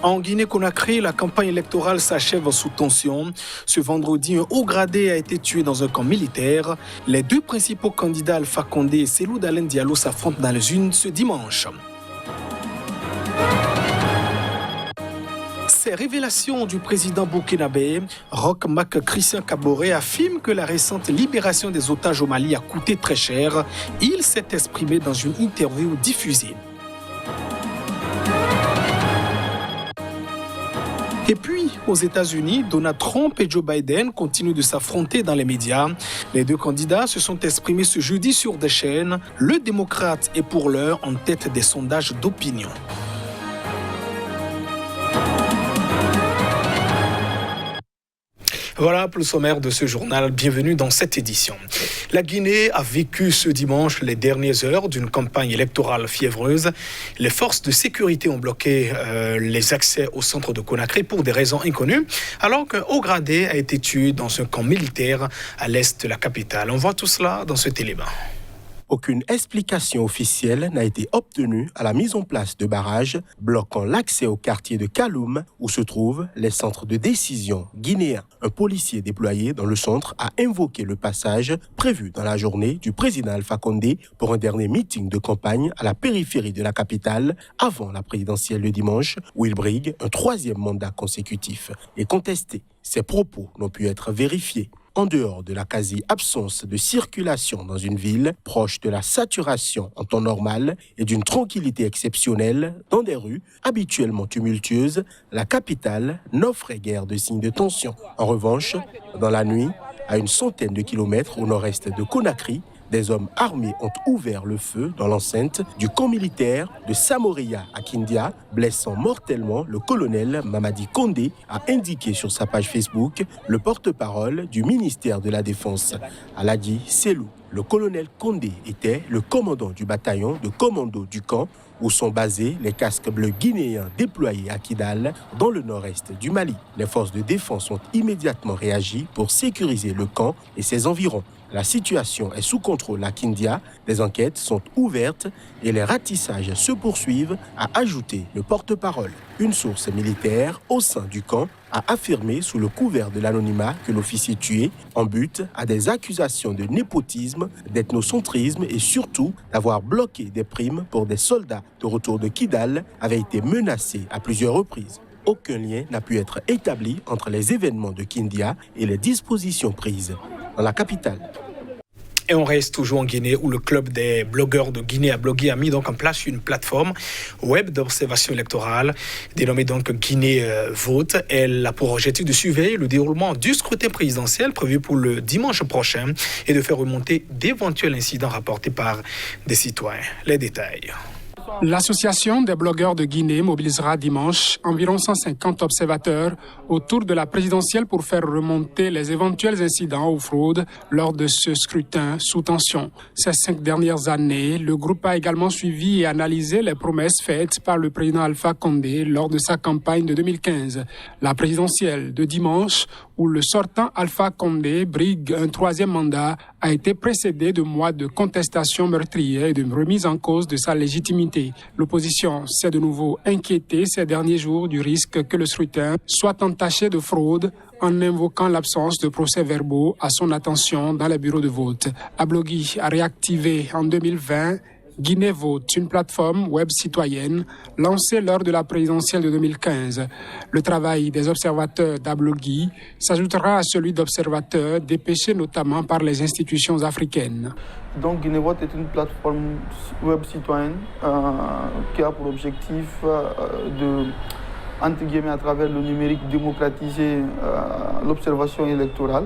En Guinée-Conakry, la campagne électorale s'achève sous tension. Ce vendredi, un haut gradé a été tué dans un camp militaire. Les deux principaux candidats, Alpha Condé et Cellou Dalein Diallo, s'affrontent dans les urnes ce dimanche. Ces révélations du président burkinabé, Roch Marc Christian Kaboré, affirme que la récente libération des otages au Mali a coûté très cher. Il s'est exprimé dans une interview diffusée. Et puis, aux États-Unis, Donald Trump et Joe Biden continuent de s'affronter dans les médias. Les deux candidats se sont exprimés ce jeudi sur des chaînes. Le démocrate est pour l'heure en tête des sondages d'opinion. Voilà pour le sommaire de ce journal. Bienvenue dans cette édition. La Guinée a vécu ce dimanche les dernières heures d'une campagne électorale fiévreuse. Les forces de sécurité ont bloqué les accès au centre de Conakry pour des raisons inconnues, alors qu'un haut gradé a été tué dans un camp militaire à l'est de la capitale. On voit tout cela dans cet élément. Aucune explication officielle n'a été obtenue à la mise en place de barrages bloquant l'accès au quartier de Kaloum où se trouvent les centres de décision guinéens. Un policier déployé dans le centre a invoqué le passage prévu dans la journée du président Alpha Condé pour un dernier meeting de campagne à la périphérie de la capitale avant la présidentielle de dimanche où il brigue un troisième mandat consécutif et contesté. Ses propos n'ont pu être vérifiés. En dehors de la quasi-absence de circulation dans une ville proche de la saturation en temps normal et d'une tranquillité exceptionnelle dans des rues habituellement tumultueuses, la capitale n'offrait guère de signes de tension. En revanche, dans la nuit, à une centaine de kilomètres au nord-est de Conakry, des hommes armés ont ouvert le feu dans l'enceinte du camp militaire de Samoria à Kindia, blessant mortellement le colonel Mamadi Condé, a indiqué sur sa page Facebook le porte-parole du ministère de la Défense, Aladi Cellou. Le colonel Condé était le commandant du bataillon de commando du camp où sont basés les casques bleus guinéens déployés à Kidal, dans le nord-est du Mali. Les forces de défense ont immédiatement réagi pour sécuriser le camp et ses environs. La situation est sous contrôle à Kindia, des enquêtes sont ouvertes et les ratissages se poursuivent, a ajouté le porte-parole. Une source militaire au sein du camp a affirmé sous le couvert de l'anonymat que l'officier tué, en but à des accusations de népotisme, d'ethnocentrisme et surtout d'avoir bloqué des primes pour des soldats de retour de Kidal, avait été menacé à plusieurs reprises. Aucun lien n'a pu être établi entre les événements de Kindia et les dispositions prises dans la capitale. Et on reste toujours en Guinée où le club des blogueurs de Guinée a mis donc en place une plateforme web d'observation électorale dénommée donc Guinée Vote. Elle a pour objectif de surveiller le déroulement du scrutin présidentiel prévu pour le dimanche prochain et de faire remonter d'éventuels incidents rapportés par des citoyens. Les détails. L'Association des blogueurs de Guinée mobilisera dimanche environ 150 observateurs autour de la présidentielle pour faire remonter les éventuels incidents ou fraudes lors de ce scrutin sous tension. Ces 5 dernières années, le groupe a également suivi et analysé les promesses faites par le président Alpha Condé lors de sa campagne de 2015. La présidentielle de dimanche, où le sortant Alpha Condé brigue un troisième mandat, a été précédée de mois de contestation meurtrière et de remise en cause de sa légitimité. L'opposition s'est de nouveau inquiétée ces derniers jours du risque que le scrutin soit entaché de fraude en invoquant l'absence de procès-verbaux à son attention dans les bureaux de vote. Ablogui a réactivé en 2020 Guinée Vote, une plateforme web citoyenne lancée lors de la présidentielle de 2015. Le travail des observateurs d'Ablogui s'ajoutera à celui d'observateurs dépêchés notamment par les institutions africaines. Donc Guinée Vote est une plateforme web citoyenne qui a pour objectif de, entre guillemets, à travers le numérique, démocratiser l'observation électorale.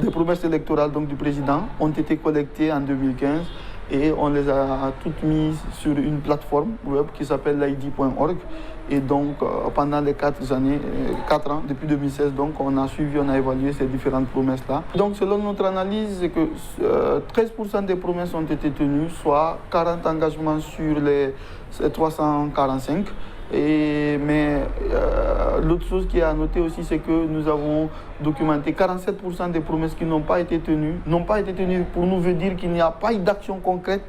Des promesses électorales donc, du président ont été collectées en 2015 et on les a toutes mises sur une plateforme web qui s'appelle l'ID.org. Et donc, pendant les 4 ans, depuis 2016, donc, on a suivi, on a évalué ces différentes promesses-là. Donc, selon notre analyse, c'est que 13% des promesses ont été tenues, soit 40 engagements sur les 345. Mais l'autre chose qui est à noter aussi, c'est que nous avons documenté 47% des promesses qui n'ont pas été tenues. N'ont pas été tenues pour nous veut dire qu'il n'y a pas eu d'action concrète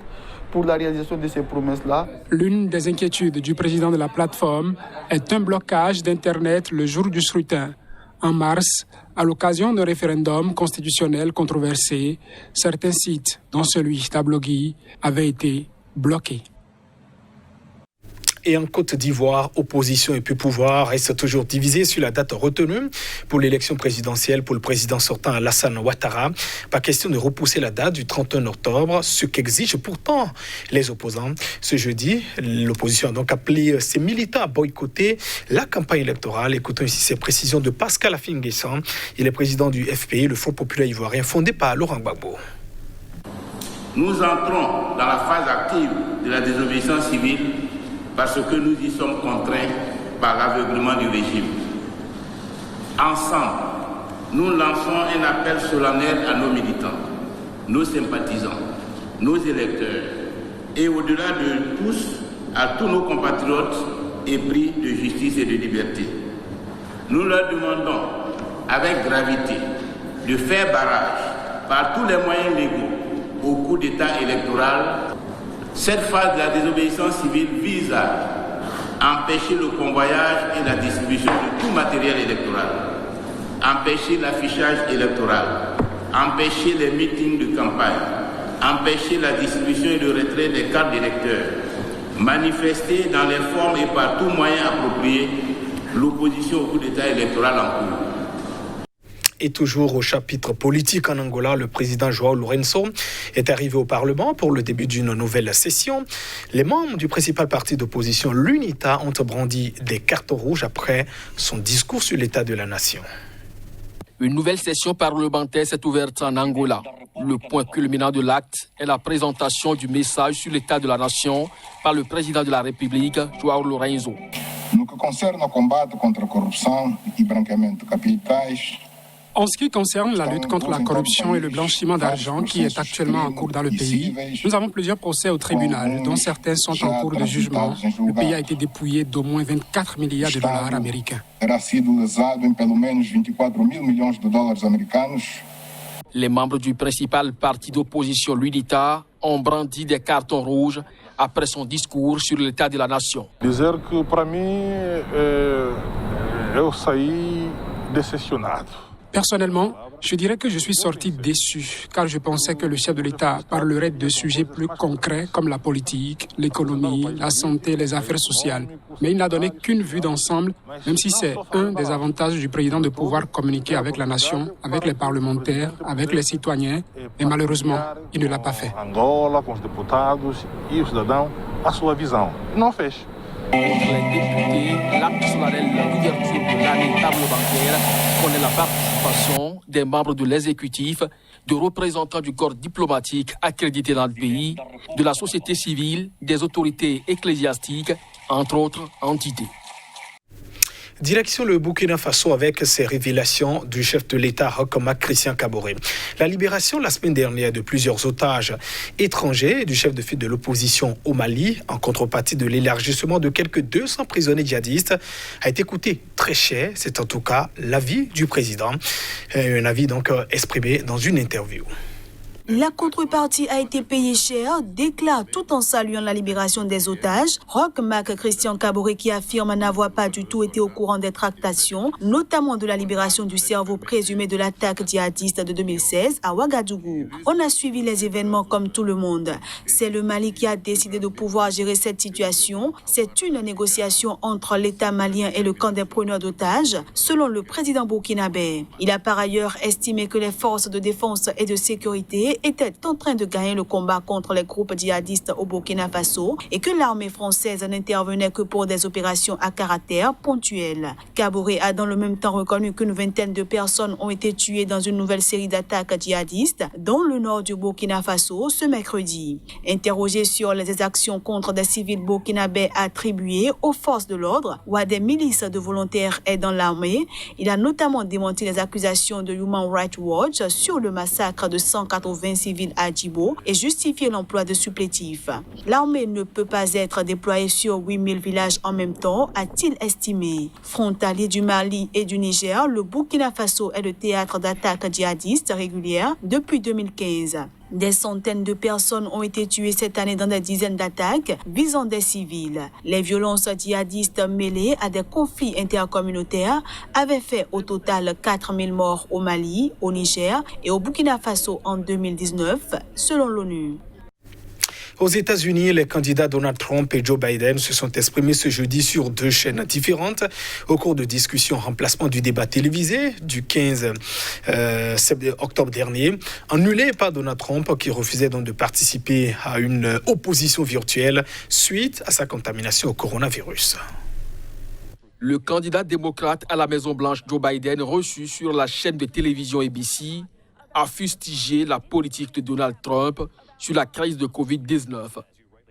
pour la réalisation de ces promesses-là. L'une des inquiétudes du président de la plateforme est un blocage d'Internet le jour du scrutin. En mars, à l'occasion d'un référendum constitutionnel controversé, certains sites, dont celui d'Ablogui, avaient été bloqués. Et en Côte d'Ivoire, opposition et puis pouvoir restent toujours divisés sur la date retenue pour l'élection présidentielle pour le président sortant Alassane Ouattara. Pas question de repousser la date du 31 octobre, ce qu'exigent pourtant les opposants. Ce jeudi, l'opposition a donc appelé ses militants à boycotter la campagne électorale. Écoutons ici ces précisions de Pascal Affinguessan. Il est président du FPI, le Front populaire ivoirien, fondé par Laurent Gbagbo. Nous entrons dans la phase active de la désobéissance civile parce que nous y sommes contraints par l'aveuglement du régime. Ensemble, nous lançons un appel solennel à nos militants, nos sympathisants, nos électeurs et au-delà de tous, à tous nos compatriotes épris de justice et de liberté. Nous leur demandons avec gravité de faire barrage par tous les moyens légaux au coup d'État électoral. Cette phase de la désobéissance civile vise à empêcher le convoyage et la distribution de tout matériel électoral, empêcher l'affichage électoral, empêcher les meetings de campagne, empêcher la distribution et le retrait des cartes d'électeurs, manifester dans les formes et par tout moyen approprié l'opposition au coup d'État électoral en cours. Et toujours au chapitre politique en Angola, le président João Lourenço est arrivé au Parlement pour le début d'une nouvelle session. Les membres du principal parti d'opposition, l'UNITA, ont brandi des cartons rouges après son discours sur l'état de la nation. Une nouvelle session parlementaire s'est ouverte en Angola. Le point culminant de l'acte est la présentation du message sur l'état de la nation par le président de la République, João Lourenço. No que concerne au combat contre a corrupção e branqueamento de capitais, En ce qui concerne la lutte contre la corruption et le blanchiment d'argent qui est actuellement en cours dans le pays, nous avons plusieurs procès au tribunal, dont certains sont en cours de jugement. Le pays a été dépouillé d'au moins 24 milliards de dollars américains. terá sido lesado em pelo menos 24 mil milhões de dólares americanos. Les membres du principal parti d'opposition, l'UNITA, ont brandi des cartons rouges après son discours sur l'état de la nation. Dizer que para mim eu saí decepcionado. Personnellement, je dirais que je suis sorti déçu, car je pensais que le chef de l'État parlerait de sujets plus concrets comme la politique, l'économie, la santé, les affaires sociales. Mais il n'a donné qu'une vue d'ensemble, même si c'est un des avantages du président de pouvoir communiquer avec la nation, avec les parlementaires, avec les citoyens. Et malheureusement, il ne l'a pas fait. Angola, com os deputados e os cidadãos, a sua visão. Não fez. Contre les députés, l'acte solennel de l'ouverture de l'année table bancaire connaît la participation des membres de l'exécutif, de représentants du corps diplomatique accrédité dans le pays, de la société civile, des autorités ecclésiastiques, entre autres entités. Direction le Burkina Faso avec ces révélations du chef de l'État Roch Marc Christian Kaboré. La libération la semaine dernière de plusieurs otages étrangers et du chef de file de l'opposition au Mali, en contrepartie de l'élargissement de quelques 200 prisonniers djihadistes, a été coûté très cher. C'est en tout cas l'avis du président. Un avis donc exprimé dans une interview. La contrepartie a été payée cher, déclare tout en saluant la libération des otages Roch Marc Christian Kaboré, qui affirme n'avoir pas du tout été au courant des tractations, notamment de la libération du cerveau présumé de l'attaque djihadiste de 2016 à Ouagadougou. On a suivi les événements comme tout le monde. C'est le Mali qui a décidé de pouvoir gérer cette situation. C'est une négociation entre l'État malien et le camp des preneurs d'otages, selon le président burkinabé. Il a par ailleurs estimé que les forces de défense et de sécurité était en train de gagner le combat contre les groupes djihadistes au Burkina Faso et que l'armée française n'intervenait que pour des opérations à caractère ponctuel. Kaboré a dans le même temps reconnu qu'une vingtaine de personnes ont été tuées dans une nouvelle série d'attaques djihadistes dans le nord du Burkina Faso ce mercredi. Interrogé sur les exactions contre des civils burkinabés attribuées aux forces de l'ordre ou à des milices de volontaires aidant l'armée, il a notamment démenti les accusations de Human Rights Watch sur le massacre de 180 civils à Djibo et justifier l'emploi de supplétifs. L'armée ne peut pas être déployée sur 8000 villages en même temps, a-t-il estimé. Frontalier du Mali et du Niger, le Burkina Faso est le théâtre d'attaques djihadistes régulières depuis 2015. Des centaines de personnes ont été tuées cette année dans des dizaines d'attaques visant des civils. Les violences djihadistes mêlées à des conflits intercommunautaires avaient fait au total 4000 morts au Mali, au Niger et au Burkina Faso en 2019, selon l'ONU. Aux États-Unis, les candidats Donald Trump et Joe Biden se sont exprimés ce jeudi sur 2 chaînes différentes au cours de discussions en remplacement du débat télévisé du 15 octobre dernier, annulé par Donald Trump qui refusait donc de participer à une opposition virtuelle suite à sa contamination au coronavirus. Le candidat démocrate à la Maison-Blanche Joe Biden, reçu sur la chaîne de télévision ABC, a fustigé la politique de Donald Trump sur la crise de Covid-19.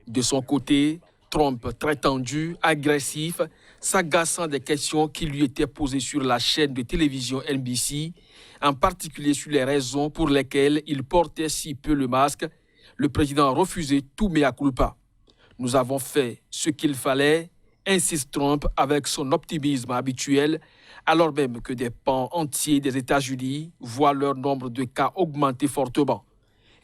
De son côté, Trump, très tendu, agressif, s'agaçant des questions qui lui étaient posées sur la chaîne de télévision NBC, en particulier sur les raisons pour lesquelles il portait si peu le masque, le président a refusé tout mea culpa. Nous avons fait ce qu'il fallait, insiste Trump avec son optimisme habituel, alors même que des pans entiers des États-Unis voient leur nombre de cas augmenter fortement.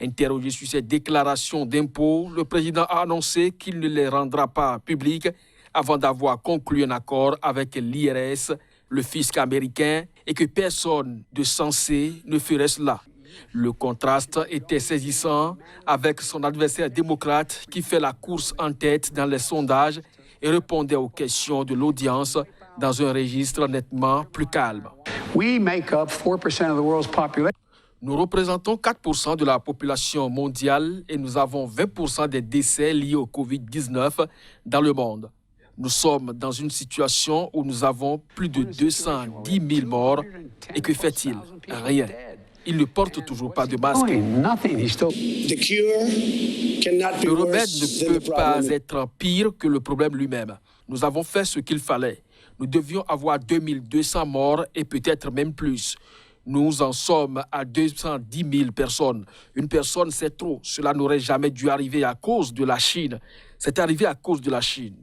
Interrogé sur ces déclarations d'impôts, le président a annoncé qu'il ne les rendra pas publiques avant d'avoir conclu un accord avec l'IRS, le fisc américain, et que personne de sensé ne ferait cela. Le contraste était saisissant avec son adversaire démocrate qui fait la course en tête dans les sondages et répondait aux questions de l'audience dans un registre nettement plus calme. Nous représentons 4% de la population mondiale et nous avons 20% des décès liés au Covid-19 dans le monde. Nous sommes dans une situation où nous avons plus de 210 000 morts. Et que fait-il? Rien. Il ne porte toujours pas de masque. Le remède ne peut pas être pire que le problème lui-même. Nous avons fait ce qu'il fallait. Nous devions avoir 2200 morts et peut-être même plus. Nous en sommes à 210 000 personnes. Une personne, c'est trop. Cela n'aurait jamais dû arriver à cause de la Chine. C'est arrivé à cause de la Chine.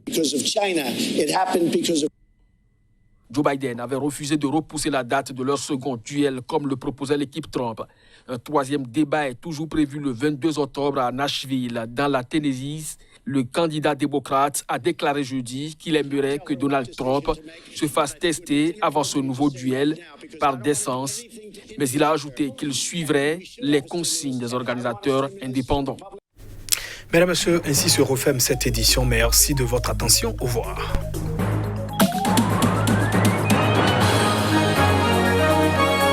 Joe Biden avait refusé de repousser la date de leur second duel comme le proposait l'équipe Trump. Un troisième débat est toujours prévu le 22 octobre à Nashville, dans la Tennessee. Le candidat démocrate a déclaré jeudi qu'il aimerait que Donald Trump se fasse tester avant ce nouveau duel par décence, mais il a ajouté qu'il suivrait les consignes des organisateurs indépendants. Mesdames et messieurs, ainsi se referme cette édition. Merci de votre attention. Au revoir.